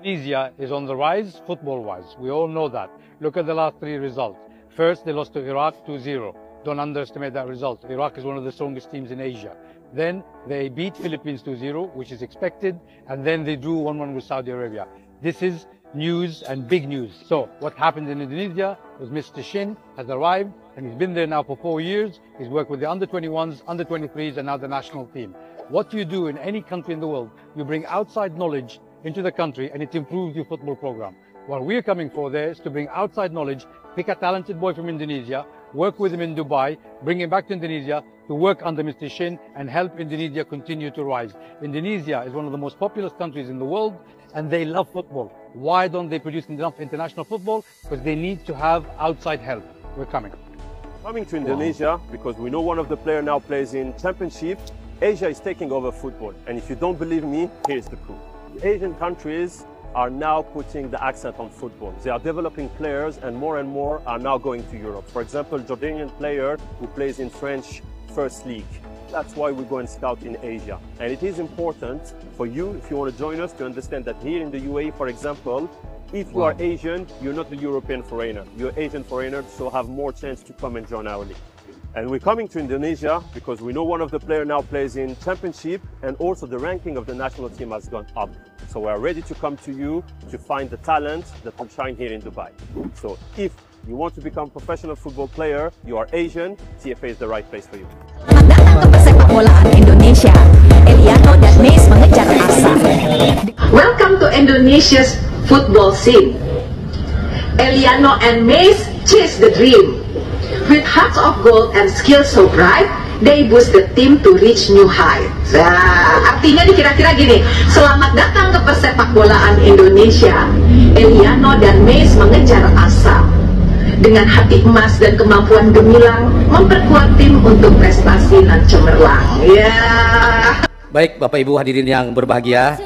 Indonesia is on the rise football-wise. We all know that. Look at the last three results. First, they lost to Iraq 2-0. Don't underestimate that result. Iraq is one of the strongest teams in Asia. Then they beat Philippines 2-0, which is expected, and then they drew 1-1 with Saudi Arabia. This is news and big news. So what happened in Indonesia was Mr. Shin has arrived, and he's been there now for 4 years. He's worked with the under-21s, under-23s, and now the national team. What you do in any country in the world, you bring outside knowledge into the country, and it improves your football program. What we're coming for there is to bring outside knowledge, pick a talented boy from Indonesia, work with him in Dubai, bring him back to Indonesia to work under Mr. Shin and help Indonesia continue to rise. Indonesia is one of the most populous countries in the world, and they love football. Why don't they produce enough international football? Because they need to have outside help. We're coming. Coming to Indonesia, because we know one of the players now plays in Championship. Asia is taking over football. And if you don't believe me, here's the proof. The Asian countries are now putting the accent on football. They are developing players, and more are now going to Europe. For example, Jordanian player who plays in French First League. That's why we go and scout in Asia. And it is important for you, if you want to join us, to understand that here in the UAE, for example, if you are Asian, you're not a European foreigner. You're Asian foreigner, so have more chance to come and join our league. And we're coming to Indonesia because we know one of the players now plays in Championship, and also the ranking of the national team has gone up. So we are ready to come to you to find the talent that will shine here in Dubai. So if you want to become a professional football player, you are Asian, TFA is the right place for you. Selamat datang ke persepak bolaan Indonesia. Eliano dan Mace mengejar asa. Welcome to Indonesia's football scene. Eliano and Mace chase the dream. With hearts of gold and skills so bright, they boost the team to reach new heights. Nah, artinya kira-kira gini, selamat datang ke persepak bolaan Indonesia. Eliano dan Mace mengejar asa. Dengan hati emas dan kemampuan gemilang, memperkuat tim untuk prestasi nan cemerlang. Baik, Bapak Ibu hadirin yang berbahagia,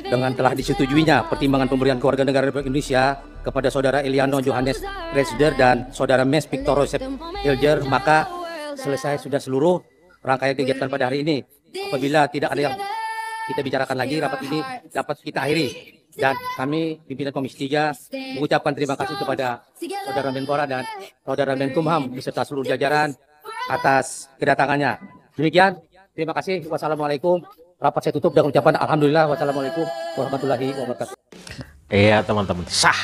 dengan telah disetujuinya pertimbangan pemberian kewarganegaraan Republik Indonesia kepada Saudara Eliano Johannes Resder dan Saudara Mace Victor Joseph Ilger, maka selesai sudah seluruh rangkaian kegiatan pada hari ini. Apabila tidak ada yang kita bicarakan lagi, rapat ini dapat kita akhiri. Dan kami pimpinan Komisi 3 mengucapkan terima kasih kepada Saudara Menpora dan Saudara Menkumham beserta seluruh jajaran atas kedatangannya. Demikian, terima kasih. Wassalamualaikum. Rapat saya tutup dengan ucapan alhamdulillah. Wassalamualaikum warahmatullahi wabarakatuh. Iya teman-teman, sah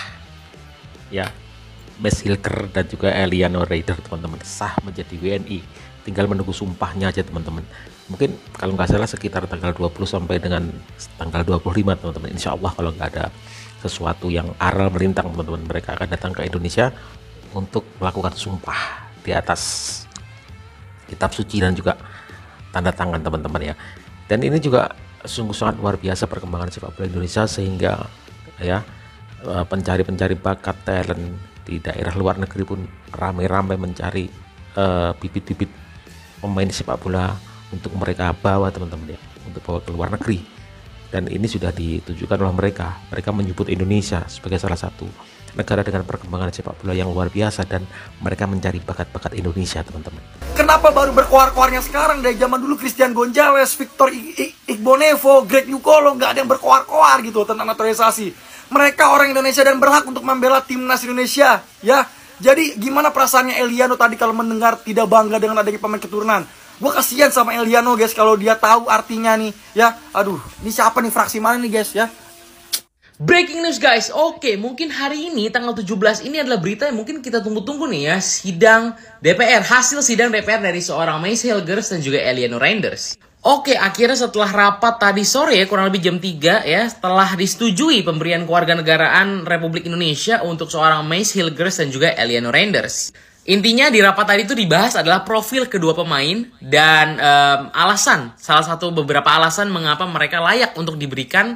ya, Mace Hilger dan juga Eliano Raider teman-teman sah menjadi WNI. Tinggal menunggu sumpahnya aja teman-teman. Mungkin kalau nggak salah sekitar tanggal 20 sampai dengan tanggal 25 teman-teman. Insya Allah kalau nggak ada sesuatu yang aral melintang teman-teman, mereka akan datang ke Indonesia untuk melakukan sumpah di atas kitab suci dan juga tanda tangan teman-teman ya. Dan ini juga sungguh sangat luar biasa perkembangan sepak bola Indonesia, sehingga ya pencari-pencari bakat talent di daerah luar negeri pun ramai-ramai mencari bibit-bibit pemain sepak bola untuk mereka bawa teman-teman ya, untuk bawa ke luar negeri. Dan ini sudah ditujukan oleh mereka menyebut Indonesia sebagai salah satu negara dengan perkembangan sepak bola yang luar biasa, dan mereka mencari bakat-bakat Indonesia teman-teman. Kenapa baru berkoar-koarnya sekarang? Dari zaman dulu Christian Gonzalez, Victor Igbonevo, Greg Nyukolo, nggak ada yang berkoar-koar gitu tentang naturalisasi. Mereka orang Indonesia dan berhak untuk membela timnas Indonesia ya. Jadi gimana perasaannya Eliano tadi kalau mendengar tidak bangga dengan adanya pemain keturunan? Gue kasihan sama Eliano guys kalau dia tahu artinya nih ya. Aduh, ini siapa nih, fraksi mana nih guys ya? Breaking news guys, oke, mungkin hari ini tanggal 17 ini adalah berita yang mungkin kita tunggu-tunggu nih ya. Sidang DPR, hasil sidang DPR dari seorang Mace Hilger dan juga Eliano Reinders. Oke, akhirnya setelah rapat tadi sore kurang lebih jam 3 ya, telah disetujui pemberian kewarganegaraan Republik Indonesia untuk seorang Mace Hilger dan juga Eliano Reinders. Intinya di rapat tadi itu dibahas adalah profil kedua pemain dan alasan, salah satu beberapa alasan mengapa mereka layak untuk diberikan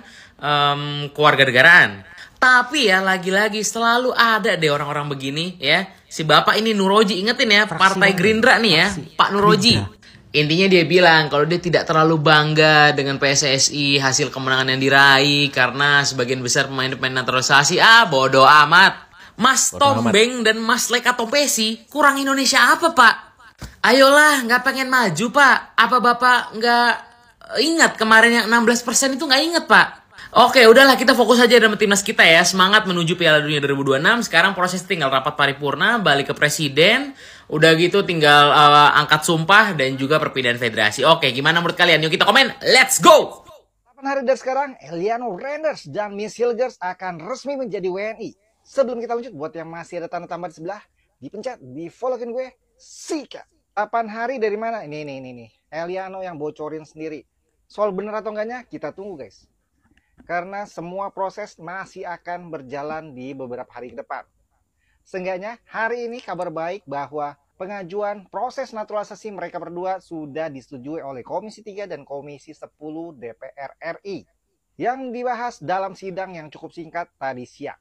kewarganegaraan. Tapi ya lagi-lagi selalu ada deh orang-orang begini ya. Si bapak ini Nuroji, ingetin ya, Partai Gerindra nih ya, Pak Nuroji. Intinya dia bilang kalau dia tidak terlalu bangga dengan PSSI hasil kemenangan yang diraih karena sebagian besar pemain-pemain naturalisasi. Bodoh amat. Mas Tombeng dan Mas Leka Tompesi kurang Indonesia apa pak? Ayolah, nggak pengen maju pak? Apa bapak nggak ingat kemarin yang 16% itu nggak ingat pak? Oke, udahlah kita fokus aja sama timnas kita ya. Semangat menuju Piala Dunia 2026. Sekarang proses tinggal rapat paripurna, balik ke presiden. Udah gitu tinggal angkat sumpah dan juga perpindahan federasi. Oke, gimana menurut kalian? Yuk kita komen. Let's go! 8 hari dari sekarang, Eliano Reinders dan Miss Hilgers akan resmi menjadi WNI. Sebelum kita lanjut, buat yang masih ada tanda tambah di sebelah, dipencet, di-followin gue, sikat. 8 hari dari mana? Ini. Eliano yang bocorin sendiri. Soal bener atau enggaknya, kita tunggu guys. Karena semua proses masih akan berjalan di beberapa hari ke depan. Seenggaknya hari ini kabar baik bahwa pengajuan proses naturalisasi mereka berdua sudah disetujui oleh Komisi 3 dan Komisi 10 DPR RI. Yang dibahas dalam sidang yang cukup singkat tadi siang.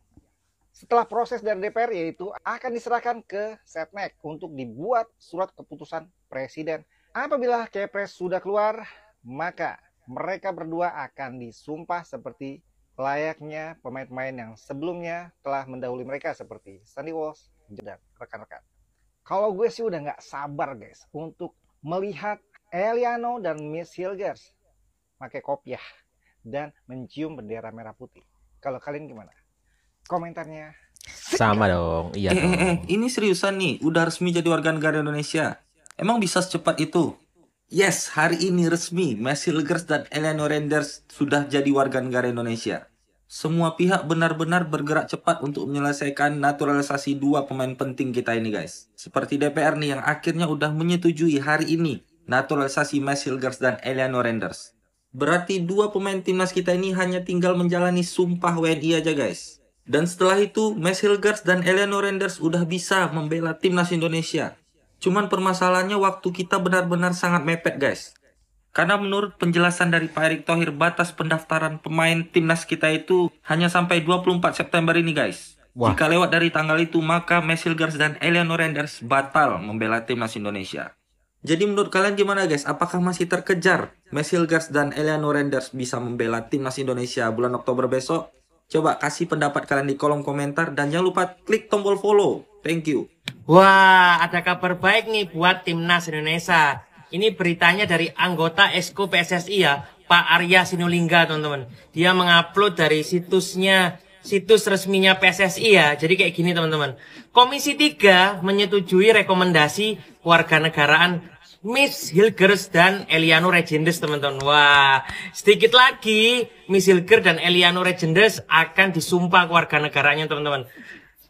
Setelah proses dari DPR yaitu akan diserahkan ke Setnek untuk dibuat surat keputusan Presiden. Apabila Kepres sudah keluar, maka mereka berdua akan disumpah seperti layaknya pemain-pemain yang sebelumnya telah mendahului mereka seperti Sandy Walsh dan rekan-rekan. Kalau gue sih udah nggak sabar guys untuk melihat Eliano dan Miss Hilgers pakai kopiah dan mencium bendera merah putih. Kalau kalian gimana? Komentarnya Sama dong, iya dong. Ini seriusan nih, udah resmi jadi warga negara Indonesia. Emang bisa secepat itu? Yes, hari ini resmi, Miss Hilgers dan Eliano Reinders sudah jadi warga negara Indonesia. Semua pihak benar-benar bergerak cepat untuk menyelesaikan naturalisasi dua pemain penting kita ini guys. Seperti DPR nih yang akhirnya udah menyetujui hari ini naturalisasi Miss Hilgers dan Eliano Reinders. Berarti dua pemain timnas kita ini hanya tinggal menjalani sumpah WNI aja guys. Dan setelah itu, Miss Hilgers dan Eliano Reinders udah bisa membela timnas Indonesia. Cuman permasalahannya waktu kita benar-benar sangat mepet guys. Karena menurut penjelasan dari Pak Erick Thohir, batas pendaftaran pemain timnas kita itu hanya sampai 24 September ini guys. Wah. Jika lewat dari tanggal itu, maka Miss Hilgers dan Eliano Reinders batal membela timnas Indonesia. Jadi menurut kalian gimana guys? Apakah masih terkejar Miss Hilgers dan Eliano Reinders bisa membela timnas Indonesia bulan Oktober besok? Coba kasih pendapat kalian di kolom komentar dan jangan lupa klik tombol follow. Thank you. Wah, ada kabar baik nih buat timnas Indonesia. Ini beritanya dari anggota Esko PSSI ya, Pak Arya Sinulinga teman-teman. Dia mengupload dari situs resminya PSSI ya. Jadi kayak gini teman-teman. Komisi 3 menyetujui rekomendasi kewarganegaraan Miss Hilgers dan Eliano Reinders teman-teman. Wah, sedikit lagi Miss Hilgers dan Eliano Reinders akan disumpah kewarganegaraannya teman-teman.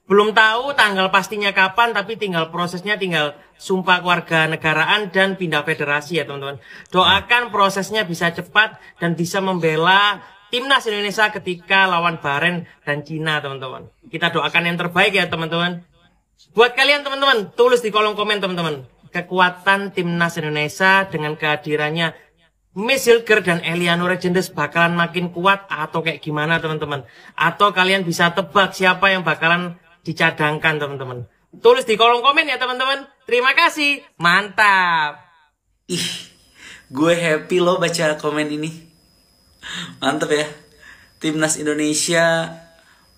Belum tahu tanggal pastinya kapan, tapi tinggal prosesnya tinggal sumpah kewarganegaraan dan pindah federasi ya teman-teman. Doakan prosesnya bisa cepat dan bisa membela timnas Indonesia ketika lawan Bahrain dan Cina teman-teman. Kita doakan yang terbaik ya teman-teman. Buat kalian teman-teman, tulis di kolom komen teman-teman. Kekuatan timnas Indonesia dengan kehadirannya Miss Hilgers dan Eliano Reinders bakalan makin kuat atau kayak gimana teman-teman. Atau kalian bisa tebak siapa yang bakalan dicadangkan teman-teman. Tulis di kolom komen ya teman-teman. Terima kasih. Mantap. Ih, gue happy loh baca komen ini. Mantap ya. Timnas Indonesia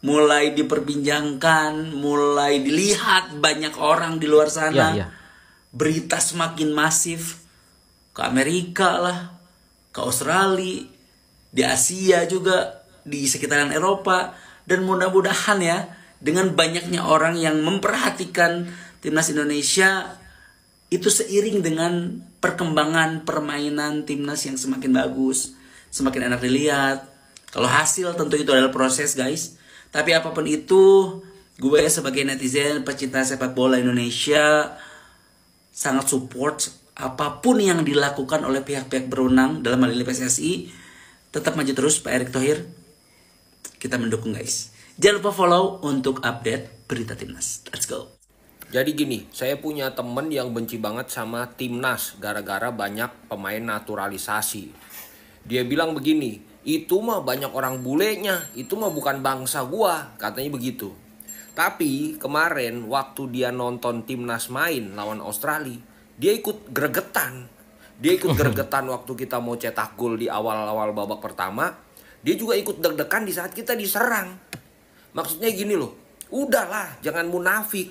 mulai diperbincangkan, mulai dilihat banyak orang di luar sana. Ya. Berita semakin masif. Ke Amerika lah, ke Australia, di Asia juga, di sekitaran Eropa. Dan mudah-mudahan ya, dengan banyaknya orang yang memperhatikan timnas Indonesia, itu seiring dengan perkembangan permainan timnas yang semakin bagus, semakin enak dilihat. Kalau hasil tentu itu adalah proses guys. Tapi apapun itu, gue sebagai netizen pecinta sepak bola Indonesia sangat support apapun yang dilakukan oleh pihak-pihak berwenang dalam hal ini PSSI. Tetap maju terus Pak Erick Thohir. Kita mendukung guys. Jangan lupa follow untuk update berita timnas. Let's go. Jadi gini, saya punya temen yang benci banget sama timnas gara-gara banyak pemain naturalisasi. Dia bilang begini, itu mah banyak orang bulenya, itu mah bukan bangsa gua, katanya begitu. Tapi kemarin waktu dia nonton timnas main lawan Australia, dia ikut gregetan. Dia ikut gregetan waktu kita mau cetak gol di awal-awal babak pertama. Dia juga ikut deg-degan di saat kita diserang. Maksudnya gini loh, udahlah jangan munafik.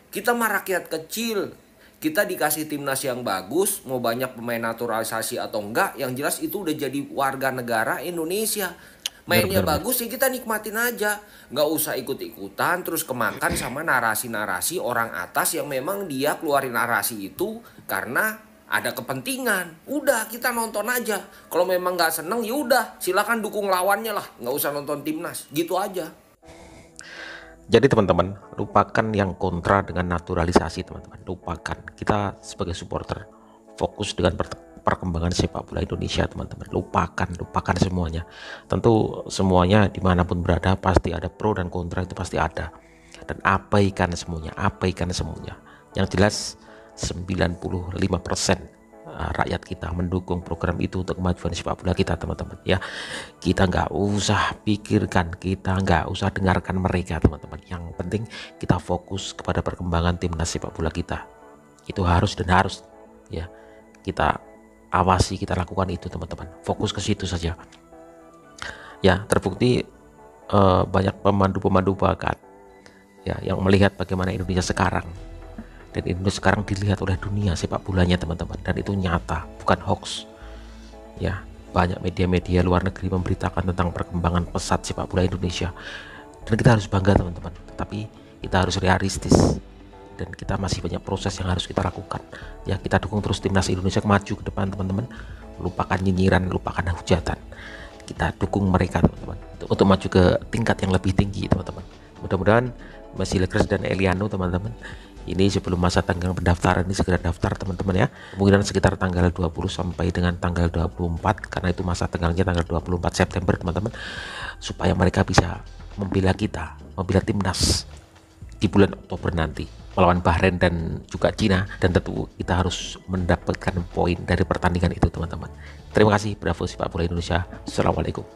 Kita mah rakyat kecil. Kita dikasih timnas yang bagus, mau banyak pemain naturalisasi atau enggak, yang jelas itu udah jadi warga negara Indonesia. Mainnya Bener-bener. bagus sih kita nikmatin aja. Nggak usah ikut-ikutan terus kemakan sama narasi-narasi orang atas yang memang dia keluarin narasi itu karena ada kepentingan. Udah kita nonton aja. Kalau memang nggak seneng ya udah silakan dukung lawannya lah. Nggak usah nonton timnas. Gitu aja. Jadi teman-teman, lupakan yang kontra dengan naturalisasi teman-teman. Lupakan. Kita sebagai supporter fokus dengan perkembangan sepak bola Indonesia teman-teman. Lupakan semuanya. Tentu semuanya dimanapun berada pasti ada pro dan kontra, itu pasti ada. Dan abaikan semuanya. Yang jelas 95% rakyat kita mendukung program itu untuk kemajuan sepak bola kita teman-teman ya. Kita nggak usah pikirkan, kita nggak usah dengarkan mereka teman-teman. Yang penting kita fokus kepada perkembangan timnas sepak bola kita. Itu harus ya kita awasi, kita lakukan itu teman-teman. Fokus ke situ saja ya. Terbukti banyak pemandu bakat ya yang melihat bagaimana Indonesia sekarang. Dan Indonesia sekarang dilihat oleh dunia sepak bolanya teman-teman, dan itu nyata, bukan hoax ya. Banyak media-media luar negeri memberitakan tentang perkembangan pesat sepak bola Indonesia, dan kita harus bangga teman-teman. Tetapi kita harus realistis, dan kita masih banyak proses yang harus kita lakukan ya. Kita dukung terus timnas Indonesia maju ke depan teman-teman. Lupakan nyinyiran, lupakan hujatan. Kita dukung mereka teman-teman untuk maju ke tingkat yang lebih tinggi teman-teman. Mudah-mudahan Mas Hilgers dan Eliano teman-teman ini sebelum masa tanggal pendaftaran ini segera daftar teman-teman ya. Kemungkinan sekitar tanggal 20 sampai dengan tanggal 24, karena itu masa tanggalnya tanggal 24 September teman-teman, supaya mereka bisa membela kita, membela timnas di bulan Oktober nanti melawan Bahrain dan juga Cina. Dan tentu kita harus mendapatkan poin dari pertandingan itu teman-teman. Terima kasih, bravo sepak bola Indonesia. Assalamualaikum.